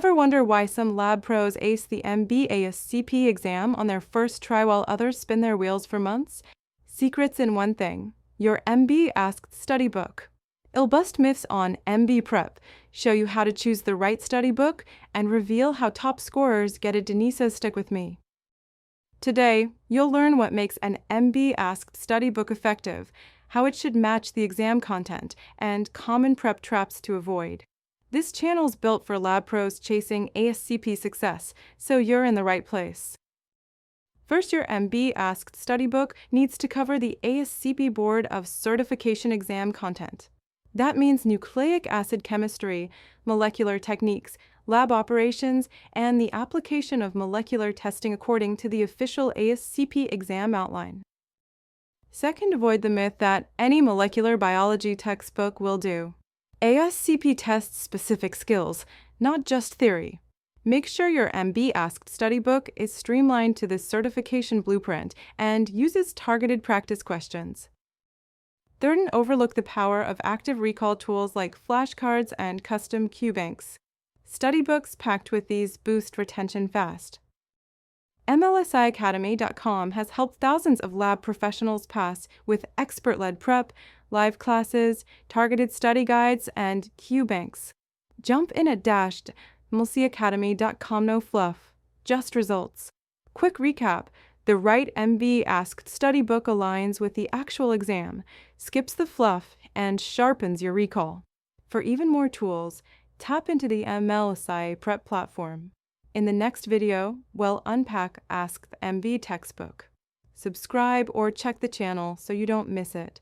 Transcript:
Ever wonder why some lab pros ace the MB ASCP exam on their first try while others spin their wheels for months? Secrets in one thing: your MB Asked study book. It'll bust myths on MB prep, show you how to choose the right study book, and reveal how top scorers get a Denise's stick with me. Today, you'll learn what makes an MB Asked study book effective, how it should match the exam content, and common prep traps to avoid. This channel's built for lab pros chasing ASCP success, so you're in the right place. First, your MB Asked study book needs to cover the ASCP Board of Certification exam content. That means nucleic acid chemistry, molecular techniques, lab operations, and the application of molecular testing according to the official ASCP exam outline. Second, avoid the myth that any molecular biology textbook will do. ASCP tests specific skills, not just theory. Make sure your MB Asked study book is streamlined to the certification blueprint and uses targeted practice questions. Third, overlook the power of active recall tools like flashcards and custom Q banks. Study books packed with these boost retention fast. MLSIAcademy.com has helped thousands of lab professionals pass with expert-led prep, live classes, targeted study guides, and Q banks. Jump in at MLSIAcademy.com. No fluff, just results. Quick recap: the right MB Asked study book aligns with the actual exam, skips the fluff, and sharpens your recall. For even more tools, tap into the MLSI prep platform. In the next video, we'll unpack Ask the MB textbook. Subscribe or check the channel so you don't miss it.